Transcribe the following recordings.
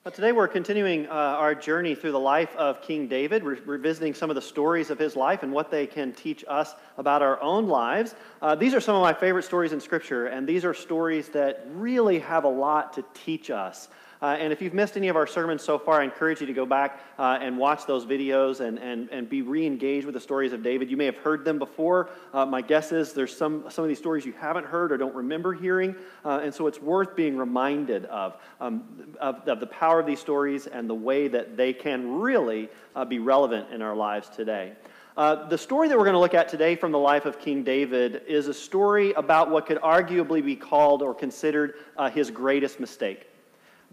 Today we're continuing our journey through the life of King David. We're revisiting some of the stories of his life and what they can teach us about our own lives. These are some of my favorite stories in Scripture, and these are stories that really have a lot to teach us. And if you've missed any of our sermons so far, I encourage you to go back and watch those videos and be re-engaged with the stories of David. You may have heard them before. My guess is there's some of these stories you haven't heard or don't remember hearing, and so it's worth being reminded of the power of these stories and the way that they can really be relevant in our lives today. The story that we're going to look at today from the life of King David is a story about what could arguably be called or considered his greatest mistake.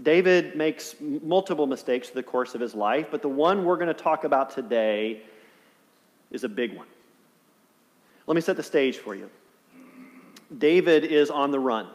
David makes multiple mistakes through the course of his life, but the one we're going to talk about today is a big one. Let me set the stage for you. David is on the run.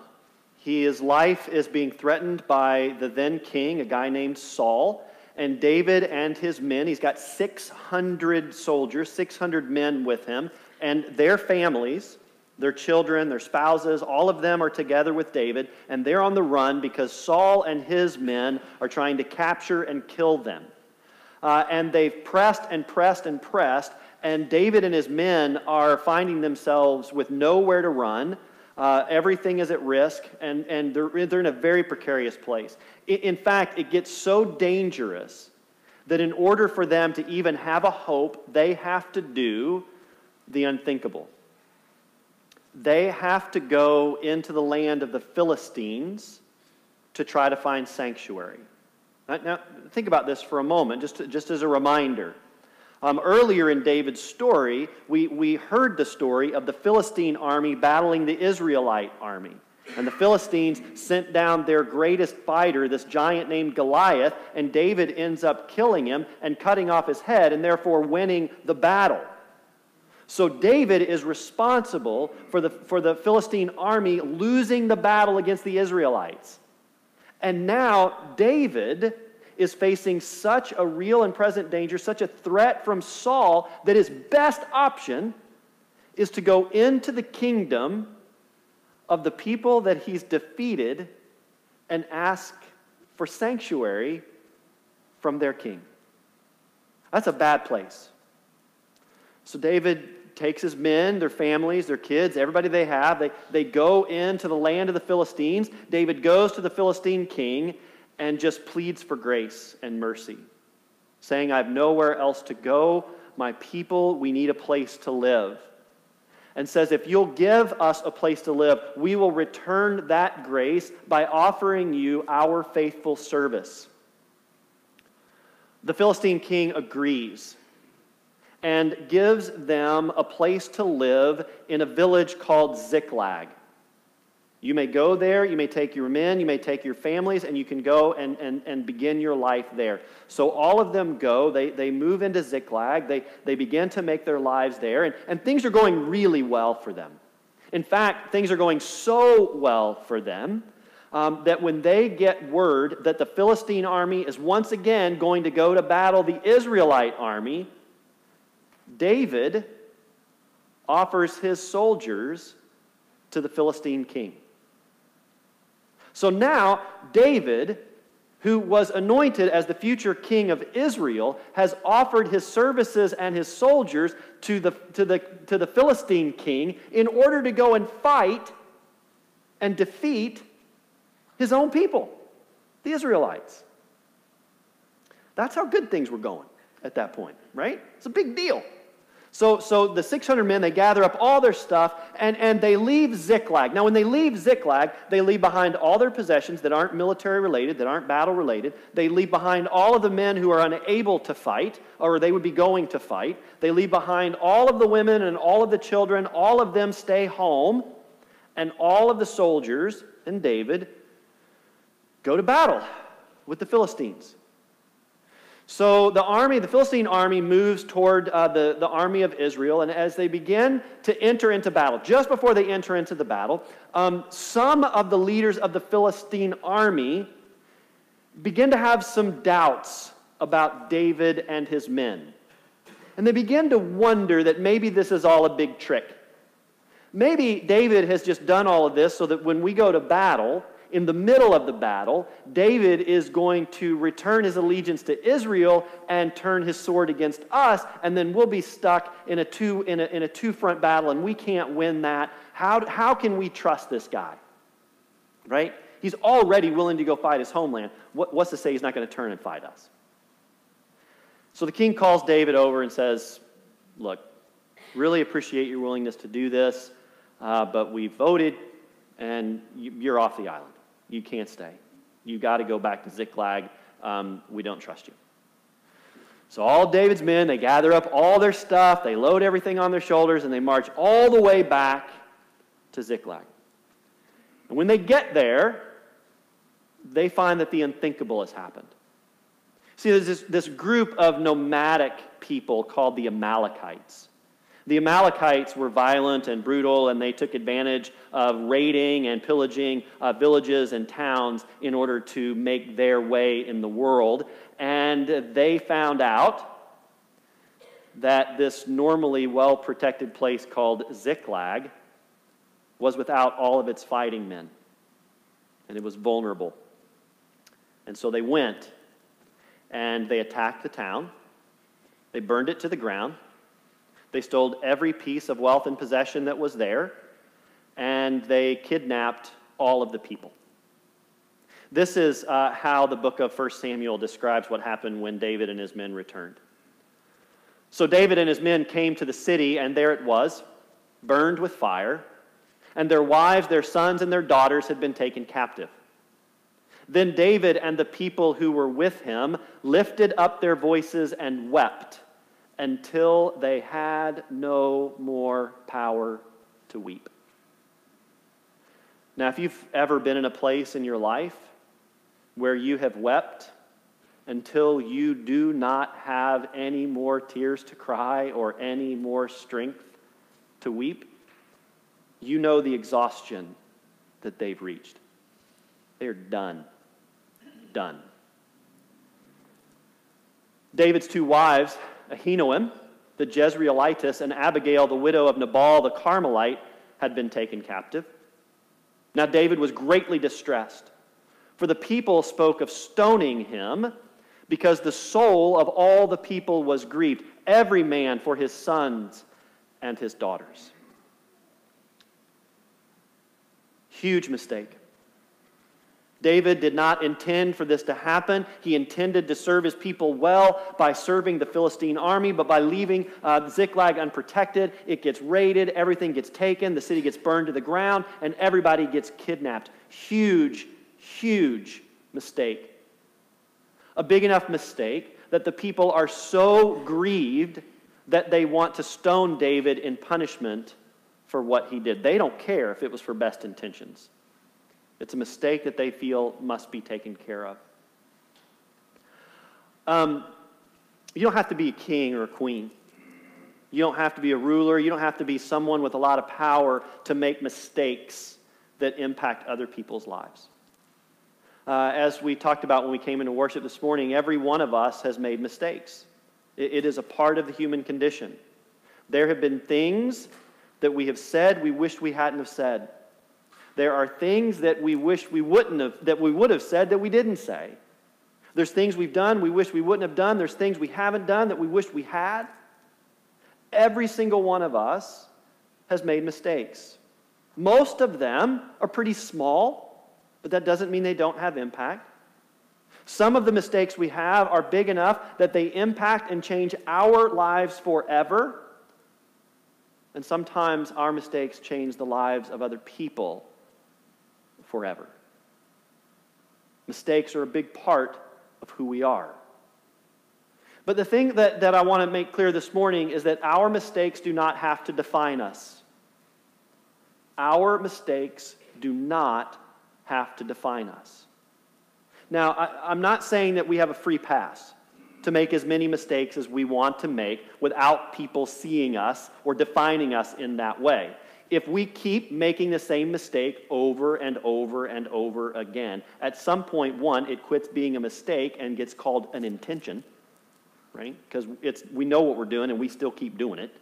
His life is being threatened by the then king, a guy named Saul, and David and his men, he's got 600 soldiers, 600 men with him, and their families, their children, their spouses, all of them are together with David, and they're on the run because Saul and his men are trying to capture and kill them. And they've pressed and pressed and pressed, and David and his men are finding themselves with nowhere to run. Everything is at risk, and they're in a very precarious place. In fact, it gets so dangerous that in order for them to even have a hope, they have to do the unthinkable. They have to go into the land of the Philistines to try to find sanctuary. Now, think about this for a moment, just as a reminder. Earlier in David's story, we heard the story of the Philistine army battling the Israelite army. And the Philistines sent down their greatest fighter, this giant named Goliath, and David ends up killing him and cutting off his head and therefore winning the battle. So David is responsible for the Philistine army losing the battle against the Israelites. And now David is facing such a real and present danger, such a threat from Saul, that his best option is to go into the kingdom of the people that he's defeated and ask for sanctuary from their king. That's a bad place. So David takes his men, their families, their kids, everybody they have. They go into the land of the Philistines. David goes to the Philistine king and just pleads for grace and mercy, saying, I have nowhere else to go. My people, we need a place to live. And says, if you'll give us a place to live, we will return that grace by offering you our faithful service. The Philistine king agrees and gives them a place to live in a village called Ziklag. You may go there, you may take your men, you may take your families, and you can go and begin your life there. So all of them go, they move into Ziklag, they begin to make their lives there, and things are going really well for them. In fact, things are going so well for them that when they get word that the Philistine army is once again going to go to battle the Israelite army, David offers his soldiers to the Philistine king. So now, David, who was anointed as the future king of Israel, has offered his services and his soldiers to the Philistine king in order to go and fight and defeat his own people, the Israelites. That's how good things were going at that point, right? It's a big deal. So the 600 men, they gather up all their stuff, and they leave Ziklag. Now, when they leave Ziklag, they leave behind all their possessions that aren't military-related, that aren't battle-related. They leave behind all of the men who are unable to fight, or they would be going to fight. They leave behind all of the women and all of the children. All of them stay home, and all of the soldiers and David go to battle with the Philistines. So the Philistine army moves toward the army of Israel, and as they begin to enter into battle, just before they enter into the battle, some of the leaders of the Philistine army begin to have some doubts about David and his men. And they begin to wonder that maybe this is all a big trick. Maybe David has just done all of this so that when we go to battle, in the middle of the battle, David is going to return his allegiance to Israel and turn his sword against us, and then we'll be stuck in a two-front battle, and we can't win that. How can we trust this guy? Right? He's already willing to go fight his homeland. What's to say he's not going to turn and fight us? So the king calls David over and says, look, really appreciate your willingness to do this, but we voted, and you're off the island. You can't stay. You got to go back to Ziklag. We don't trust you. So all David's men, they gather up all their stuff, they load everything on their shoulders, and they march all the way back to Ziklag. And when they get there, they find that the unthinkable has happened. See, there's this group of nomadic people called the Amalekites. The Amalekites were violent and brutal, and they took advantage of raiding and pillaging villages and towns in order to make their way in the world. And they found out that this normally well-protected place called Ziklag was without all of its fighting men, and it was vulnerable. And so they went, and they attacked the town. They burned it to the ground. They stole every piece of wealth and possession that was there, and they kidnapped all of the people. This is how the book of 1 Samuel describes what happened when David and his men returned. So David and his men came to the city, and there it was, burned with fire, and their wives, their sons, and their daughters had been taken captive. Then David and the people who were with him lifted up their voices and wept until they had no more power to weep. Now, if you've ever been in a place in your life where you have wept until you do not have any more tears to cry or any more strength to weep, you know the exhaustion that they've reached. They're done. Done. David's two wives, Ahinoam, the Jezreelitess, and Abigail, the widow of Nabal, the Carmelite, had been taken captive. Now David was greatly distressed, for the people spoke of stoning him, because the soul of all the people was grieved, every man for his sons and his daughters. Huge mistake. David did not intend for this to happen. He intended to serve his people well by serving the Philistine army, but by leaving Ziklag unprotected, it gets raided, everything gets taken, the city gets burned to the ground, and everybody gets kidnapped. Huge, huge mistake. A big enough mistake that the people are so grieved that they want to stone David in punishment for what he did. They don't care if it was for best intentions. It's a mistake that they feel must be taken care of. You don't have to be a king or a queen. You don't have to be a ruler. You don't have to be someone with a lot of power to make mistakes that impact other people's lives. As we talked about when we came into worship this morning, every one of us has made mistakes. It is a part of the human condition. There have been things that we have said we wished we hadn't have said. There are things that we wish we wouldn't have, that we would have said that we didn't say. There's things we've done we wish we wouldn't have done. There's things we haven't done that we wish we had. Every single one of us has made mistakes. Most of them are pretty small, but that doesn't mean they don't have impact. Some of the mistakes we have are big enough that they impact and change our lives forever. And sometimes our mistakes change the lives of other people forever. Mistakes are a big part of who we are. But the thing that I want to make clear this morning is that our mistakes do not have to define us. Our mistakes do not have to define us. Now, I'm not saying that we have a free pass to make as many mistakes as we want to make without people seeing us or defining us in that way. If we keep making the same mistake over and over and over again, at some point, one, it quits being a mistake and gets called an intention, right? Because we know what we're doing and we still keep doing it.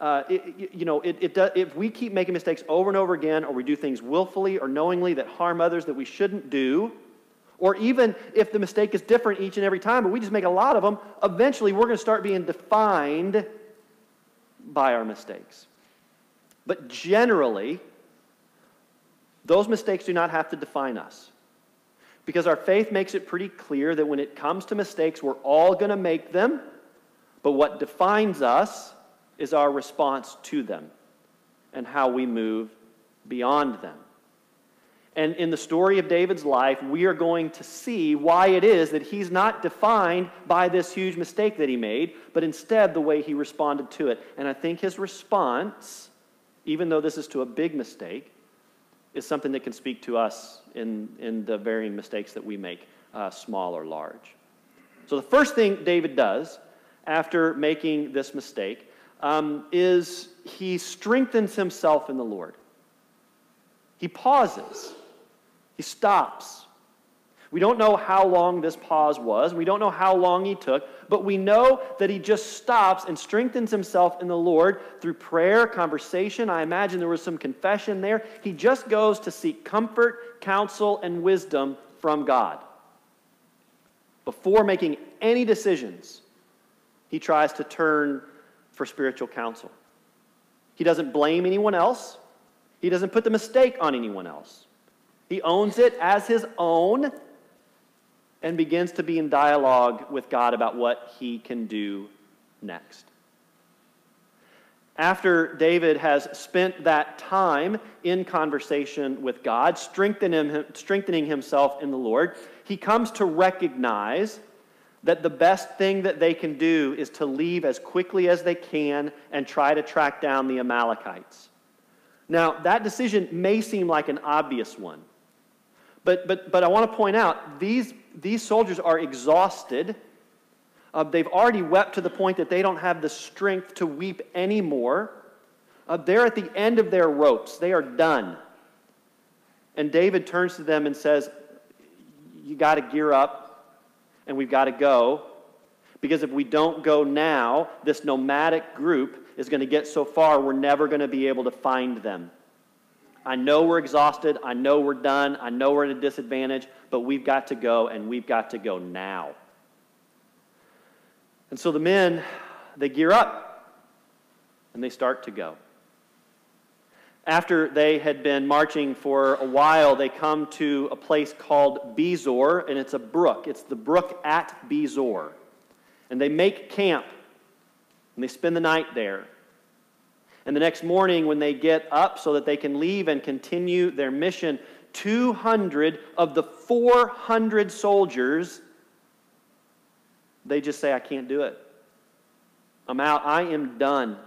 if we keep making mistakes over and over again, or we do things willfully or knowingly that harm others that we shouldn't do, or even if the mistake is different each and every time, but we just make a lot of them, eventually we're going to start being defined by our mistakes. But generally, those mistakes do not have to define us. Because our faith makes it pretty clear that when it comes to mistakes, we're all going to make them, but what defines us is our response to them and how we move beyond them. And in the story of David's life, we are going to see why it is that he's not defined by this huge mistake that he made, but instead the way he responded to it. And I think his response, even though this is to a big mistake, is something that can speak to us in the varying mistakes that we make, small or large. So the first thing David does after making this mistake is he strengthens himself in the Lord. He pauses. He stops. We don't know how long this pause was. We don't know how long he took, but we know that he just stops and strengthens himself in the Lord through prayer, conversation. I imagine there was some confession there. He just goes to seek comfort, counsel, and wisdom from God. Before making any decisions, he tries to turn for spiritual counsel. He doesn't blame anyone else. He doesn't put the mistake on anyone else. He owns it as his own and begins to be in dialogue with God about what he can do next. After David has spent that time in conversation with God, strengthening himself in the Lord, he comes to recognize that the best thing that they can do is to leave as quickly as they can and try to track down the Amalekites. Now, that decision may seem like an obvious one, but I want to point out, these soldiers are exhausted. They've already wept to the point that they don't have the strength to weep anymore. They're at the end of their ropes. They are done. And David turns to them and says, you got to gear up, and we've got to go. Because if we don't go now, this nomadic group is going to get so far, we're never going to be able to find them. I know we're exhausted. I know we're done. I know we're at a disadvantage, but we've got to go, and we've got to go now. And so the men, they gear up, and they start to go. After they had been marching for a while, they come to a place called Bezor, and it's a brook. It's the brook at Bezor. And they make camp, and they spend the night there. And the next morning, when they get up so that they can leave and continue their mission, 200 of the 400 soldiers, they just say, I can't do it. I'm out. I am done.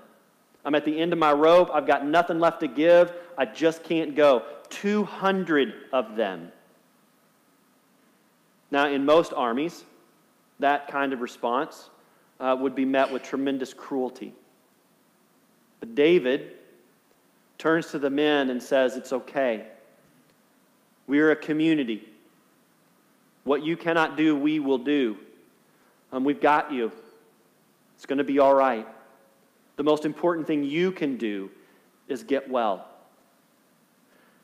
I'm at the end of my rope. I've got nothing left to give. I just can't go. 200 of them. Now, in most armies, that kind of response would be met with tremendous cruelty. But David turns to the men and says, it's okay. We are a community. What you cannot do, we will do. We've got you. It's going to be all right. The most important thing you can do is get well.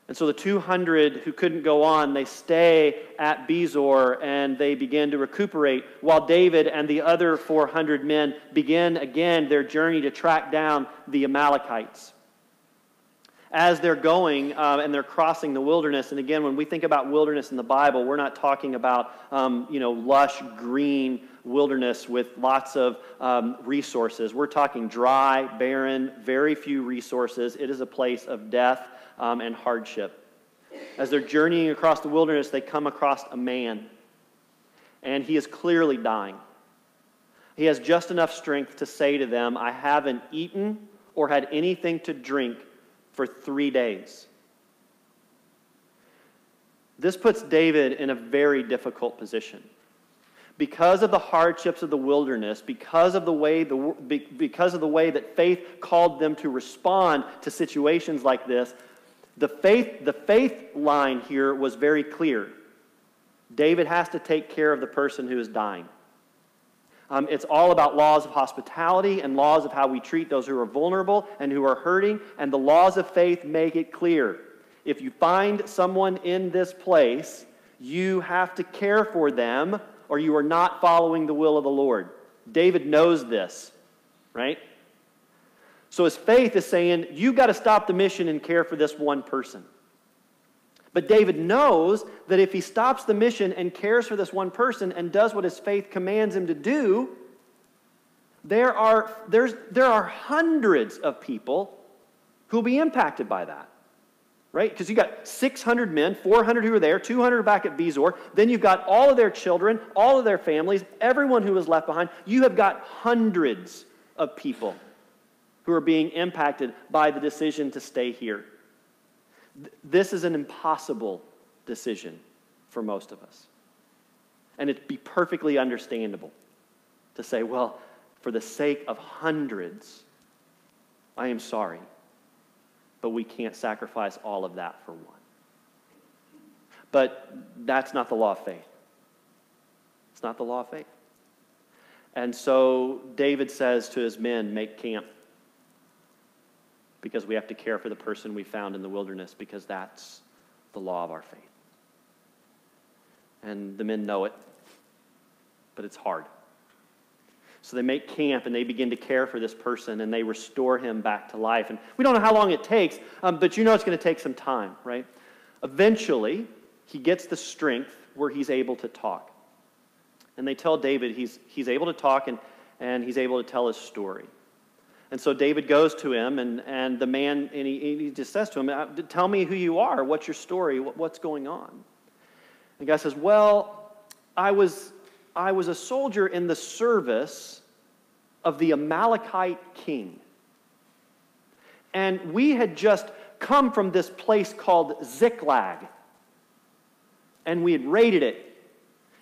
And so the 200 who couldn't go on, they stay at Bezor and they begin to recuperate, while David and the other 400 men begin again their journey to track down the Amalekites. As they're going and they're crossing the wilderness, and again, when we think about wilderness in the Bible, we're not talking about lush green wilderness with lots of resources. We're talking dry, barren, very few resources. It is a place of death and hardship. As they're journeying across the wilderness, they come across a man, and he is clearly dying. He has just enough strength to say to them, I haven't eaten or had anything to drink for 3 days. This puts David in a very difficult position. Because of the hardships of the wilderness, because of the way that faith called them to respond to situations like this, the faith line here was very clear. David has to take care of the person who is dying. It's all about laws of hospitality and laws of how we treat those who are vulnerable and who are hurting. And the laws of faith make it clear. If you find someone in this place, you have to care for them or you are not following the will of the Lord. David knows this, right? So his faith is saying, you've got to stop the mission and care for this one person. But David knows that if he stops the mission and cares for this one person and does what his faith commands him to do, there are hundreds of people who will be impacted by that. Right? Because you got 600 men, 400 who were there, 200 back at Bezor. Then you've got all of their children, all of their families, everyone who was left behind. You have got hundreds of people who are being impacted by the decision to stay here. This is an impossible decision for most of us. And it'd be perfectly understandable to say, well, for the sake of hundreds, I am sorry. But we can't sacrifice all of that for one. But that's not the law of faith. It's not the law of faith. And so David says to his men, make camp. Because we have to care for the person we found in the wilderness, because that's the law of our faith. And the men know it, but it's hard. So they make camp and they begin to care for this person and they restore him back to life. And we don't know how long it takes, but you know it's going to take some time, right? Eventually, he gets the strength where he's able to talk. And they tell David he's able to talk and he's able to tell his story. And so David goes to him and the man, and he just says to him, tell me who you are, what's your story, what's going on? And the guy says, well, I was a soldier in the service of the Amalekite king. And we had just come from this place called Ziklag. And we had raided it.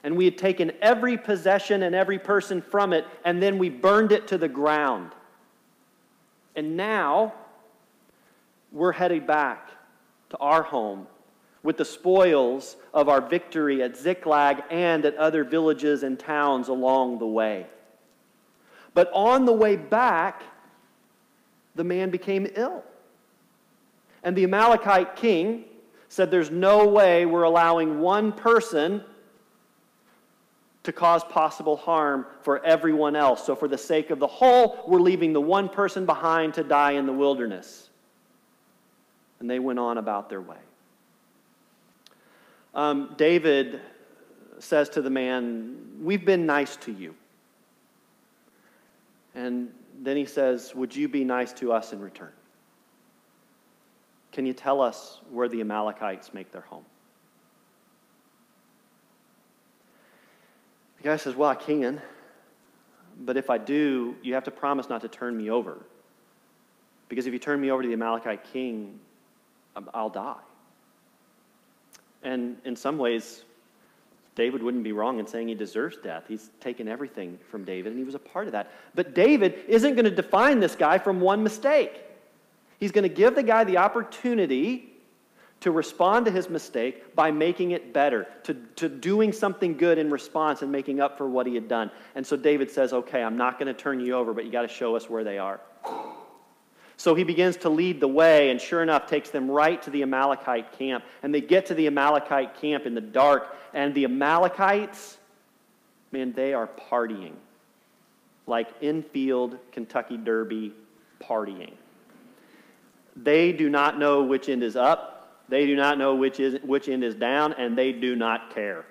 And we had taken every possession and every person from it, and then we burned it to the ground. And now we're headed back to our home with the spoils of our victory at Ziklag and at other villages and towns along the way. But on the way back, the man became ill. And the Amalekite king said, there's no way we're allowing one person to cause possible harm for everyone else. So for the sake of the whole, we're leaving the one person behind to die in the wilderness. And they went on about their way. David says to the man, we've been nice to you. And then he says, would you be nice to us in return? Can you tell us where the Amalekites make their home? The guy says, well, I can. But if I do, you have to promise not to turn me over. Because if you turn me over to the Amalekite king, I'll die. And in some ways, David wouldn't be wrong in saying he deserves death. He's taken everything from David, and he was a part of that. But David isn't going to define this guy from one mistake. He's going to give the guy the opportunity to respond to his mistake by making it better, to doing something good in response and making up for what he had done. And so David says, okay, I'm not going to turn you over, but you got to show us where they are. So he begins to lead the way, and sure enough, takes them right to the Amalekite camp. And they get to the Amalekite camp in the dark, and the Amalekites, man, they are partying. Like infield Kentucky Derby partying. They do not know which end is up. They do not know which end is down, and they do not care.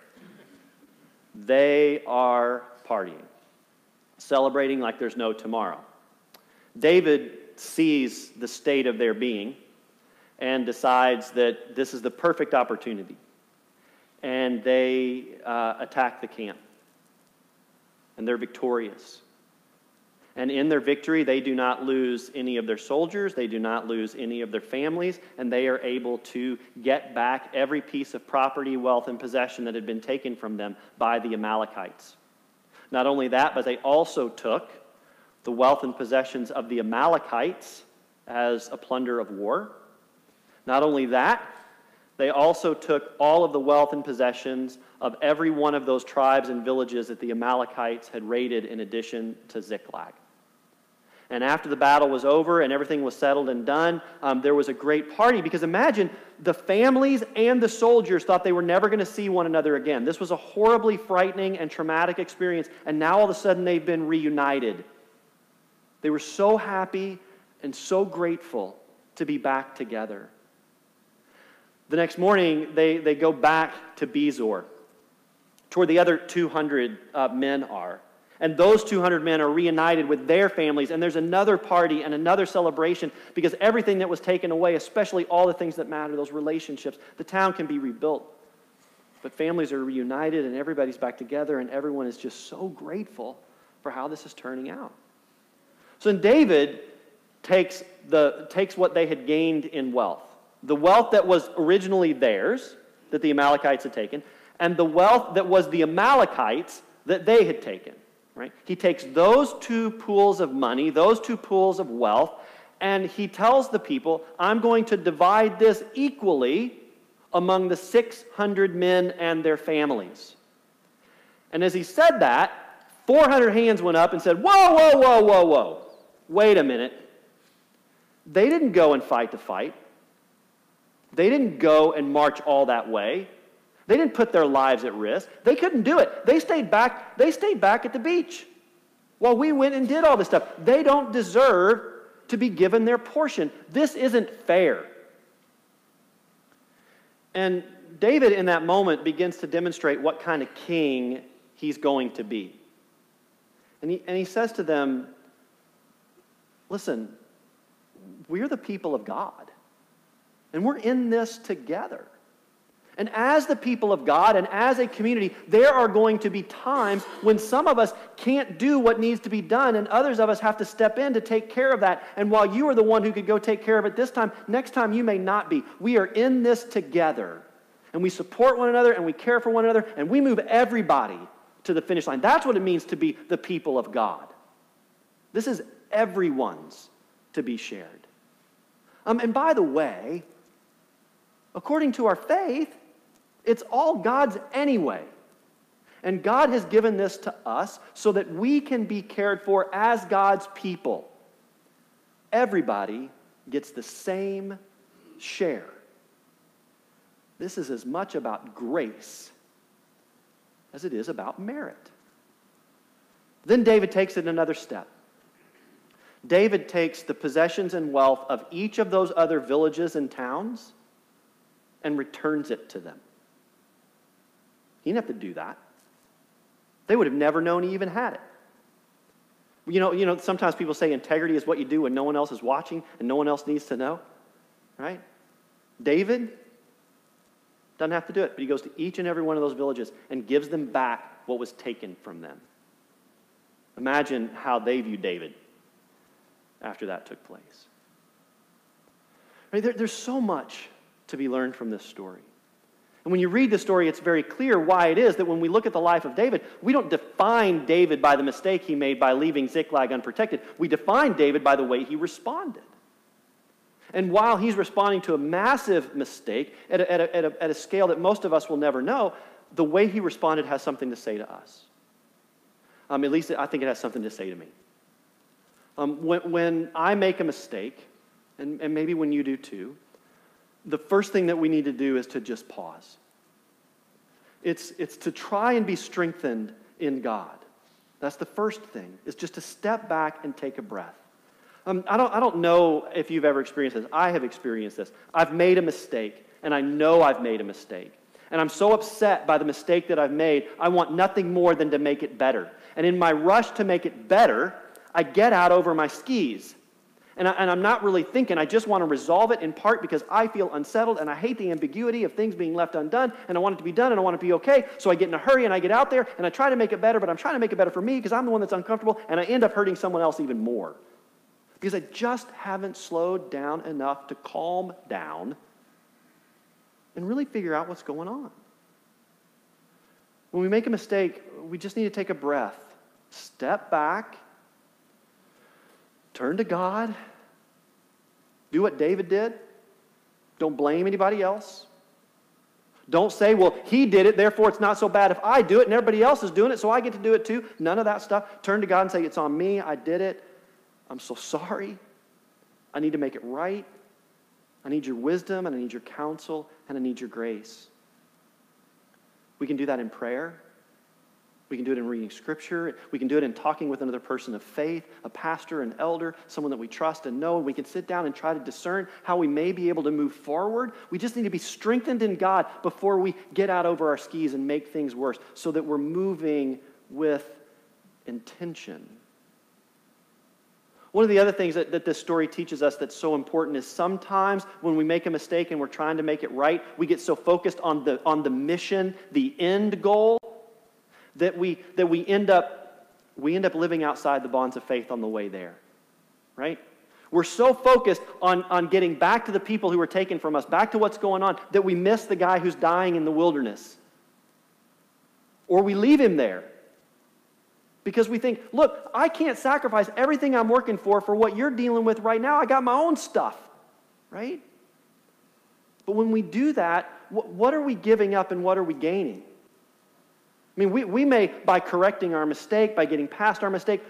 They are partying, celebrating like there's no tomorrow. David sees the state of their being and decides that this is the perfect opportunity. And they attack the camp. And they're victorious. And in their victory, they do not lose any of their soldiers. They do not lose any of their families. And they are able to get back every piece of property, wealth, and possession that had been taken from them by the Amalekites. Not only that, but they also took the wealth and possessions of the Amalekites as a plunder of war. Not only that, They also took all of the wealth and possessions of every one of those tribes and villages that the Amalekites had raided in addition to Ziklag. And after the battle was over and everything was settled and done, there was a great party, because imagine the families and the soldiers thought they were never going to see one another again. This was a horribly frightening and traumatic experience, and now all of a sudden they've been reunited. They were so happy and so grateful to be back together. The next morning, they go back to Bezor, to where the other 200 men are. And those 200 men are reunited with their families, and there's another party and another celebration, because everything that was taken away, especially all the things that matter, those relationships, the town can be rebuilt. But families are reunited, and everybody's back together, and everyone is just so grateful for how this is turning out. So then David takes what they had gained in wealth, the wealth that was originally theirs, that the Amalekites had taken, and the wealth that was the Amalekites that they had taken. Right? He takes those two pools of money, those two pools of wealth, and he tells the people, I'm going to divide this equally among the 600 men and their families. And as he said that, 400 hands went up and said, whoa, whoa, whoa, whoa, whoa. Wait a minute. They didn't go and fight the fight. They didn't go and march all that way. They didn't put their lives at risk. They couldn't do it. They stayed back at the beach while we went and did all this stuff. They don't deserve to be given their portion. This isn't fair. And David, in that moment, begins to demonstrate what kind of king he's going to be. And he says to them, listen, we're the people of God, and we're in this together. And as the people of God and as a community, there are going to be times when some of us can't do what needs to be done, and others of us have to step in to take care of that. And while you are the one who could go take care of it this time, next time you may not be. We are in this together. And we support one another, and we care for one another, and we move everybody to the finish line. That's what it means to be the people of God. This is everyone's to be shared. And by the way, according to our faith, it's all God's anyway. And God has given this to us so that we can be cared for as God's people. Everybody gets the same share. This is as much about grace as it is about merit. Then David takes it another step. David takes the possessions and wealth of each of those other villages and towns and returns it to them. He didn't have to do that. They would have never known he even had it. You know, sometimes people say integrity is what you do when no one else is watching and no one else needs to know, right? David doesn't have to do it, but he goes to each and every one of those villages and gives them back what was taken from them. Imagine how they viewed David after that took place. Right, there's so much to be learned from this story. And when you read the story, it's very clear why it is that when we look at the life of David, we don't define David by the mistake he made by leaving Ziklag unprotected. We define David by the way he responded. And while he's responding to a massive mistake at a scale that most of us will never know, the way he responded has something to say to us. At least I think it has something to say to me. When I make a mistake, and maybe when you do too, the first thing that we need to do is to just pause. It's to try and be strengthened in God. That's the first thing, is just to step back and take a breath. I don't know if you've ever experienced this. I have experienced this. I've made a mistake, and I know I've made a mistake. And I'm so upset by the mistake that I've made, I want nothing more than to make it better. And in my rush to make it better, I get out over my skis. And I'm not really thinking. I just want to resolve it in part because I feel unsettled and I hate the ambiguity of things being left undone, and I want it to be done and I want it to be okay. So I get in a hurry and I get out there and I try to make it better, but I'm trying to make it better for me because I'm the one that's uncomfortable, and I end up hurting someone else even more because I just haven't slowed down enough to calm down and really figure out what's going on. When we make a mistake, we just need to take a breath, step back, turn to God, do what David did. Don't blame anybody else. Don't say, well, he did it, therefore it's not so bad if I do it, and everybody else is doing it, so I get to do it too. None of that stuff. Turn to God and say, it's on me, I did it. I'm so sorry. I need to make it right. I need your wisdom, and I need your counsel, and I need your grace. We can do that in prayer. We can do it in reading Scripture. We can do it in talking with another person of faith, a pastor, an elder, someone that we trust and know. We can sit down and try to discern how we may be able to move forward. We just need to be strengthened in God before we get out over our skis and make things worse, so that we're moving with intention. One of the other things that this story teaches us that's so important is sometimes when we make a mistake and we're trying to make it right, we get so focused on the mission, the end goal, that we end up living outside the bonds of faith on the way there, right? We're so focused on getting back to the people who were taken from us, back to what's going on, that we miss the guy who's dying in the wilderness. Or we leave him there because we think, look, I can't sacrifice everything I'm working for what you're dealing with right now. I got my own stuff, right? But when we do that, what are we giving up and what are we gaining? I mean, we may, by correcting our mistake, by getting past our mistake,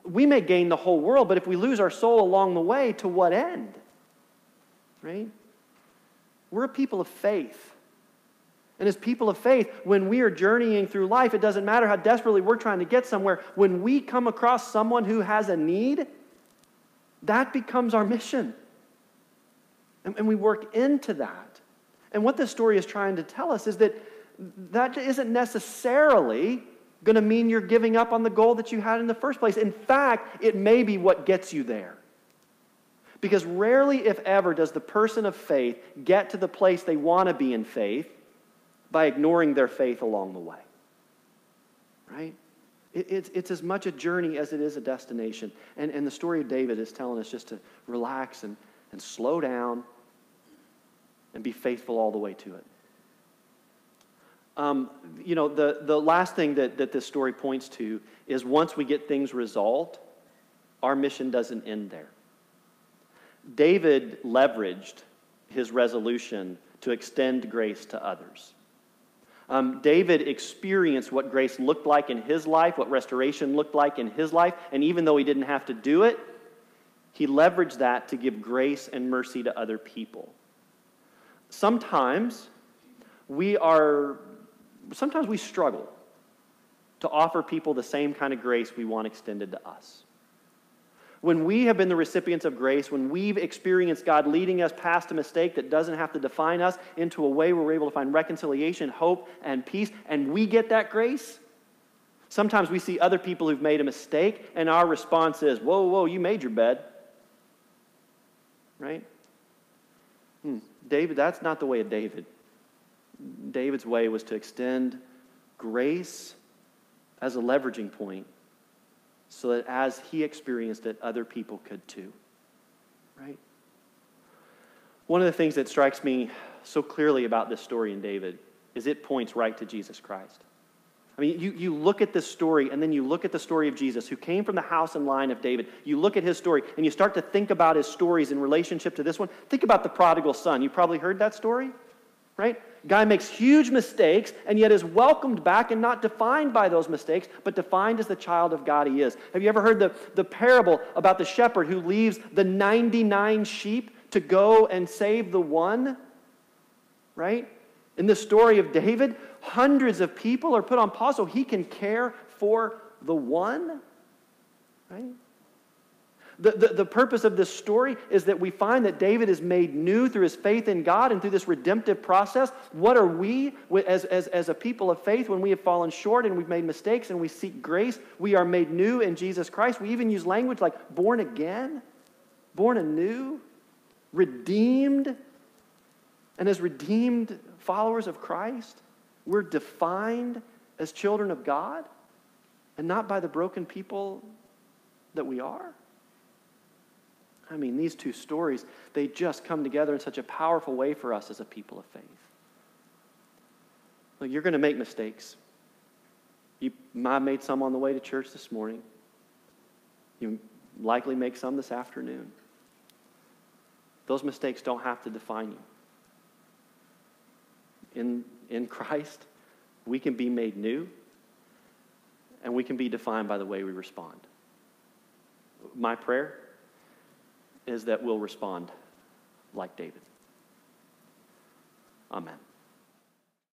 we may gain the whole world, but if we lose our soul along the way, to what end? Right? We're a people of faith. And as people of faith, when we are journeying through life, it doesn't matter how desperately we're trying to get somewhere. When we come across someone who has a need, that becomes our mission. And we work into that. And what this story is trying to tell us is that isn't necessarily going to mean you're giving up on the goal that you had in the first place. In fact, it may be what gets you there. Because rarely, if ever, does the person of faith get to the place they want to be in faith by ignoring their faith along the way. Right? It's as much a journey as it is a destination. And the story of David is telling us just to relax and slow down and be faithful all the way to it. The last thing that this story points to is once we get things resolved, our mission doesn't end there. David leveraged his resolution to extend grace to others. David experienced what grace looked like in his life, what restoration looked like in his life, and even though he didn't have to do it, he leveraged that to give grace and mercy to other people. Sometimes we struggle to offer people the same kind of grace we want extended to us. When we have been the recipients of grace, when we've experienced God leading us past a mistake that doesn't have to define us into a way where we're able to find reconciliation, hope, and peace, and we get that grace, sometimes we see other people who've made a mistake, and our response is, whoa, you made your bed. Right? David, that's not the way of David. David's way was to extend grace as a leveraging point so that as he experienced it, other people could too. Right? One of the things that strikes me so clearly about this story in David is it points right to Jesus Christ. I mean, you look at this story and then you look at the story of Jesus who came from the house and line of David. You look at his story and you start to think about his stories in relationship to this one. Think about the prodigal son. You probably heard that story, right? Guy makes huge mistakes and yet is welcomed back and not defined by those mistakes, but defined as the child of God he is. Have you ever heard the parable about the shepherd who leaves the 99 sheep to go and save the one? Right? In the story of David, hundreds of people are put on pause so he can care for the one. Right? The purpose of this story is that we find that David is made new through his faith in God and through this redemptive process. What are we as a people of faith when we have fallen short and we've made mistakes and we seek grace? We are made new in Jesus Christ. We even use language like born again, born anew, redeemed. And as redeemed followers of Christ, we're defined as children of God and not by the broken people that we are. I mean, these two stories, they just come together in such a powerful way for us as a people of faith. Look, you're going to make mistakes. You might have made some on the way to church this morning. You likely make some this afternoon. Those mistakes don't have to define you. in Christ, we can be made new, and we can be defined by the way we respond. My prayer is that we'll respond like David. Amen.